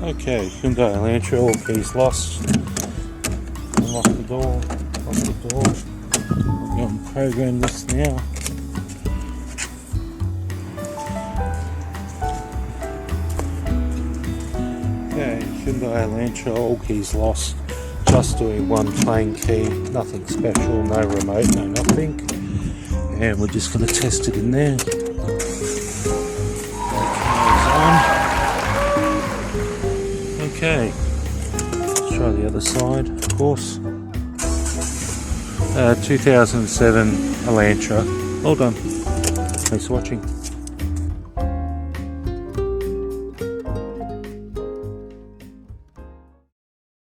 Okay, Hyundai Elantra, all keys lost. Unlock the door, lock the door. I'm going to program this now. Okay, Hyundai Elantra, all keys lost. Just doing one plain key, nothing special, no remote, no nothing. And we're just going to test it in there. Okay, let's try the other side, of course. 2007 Elantra. Well done. Thanks for watching.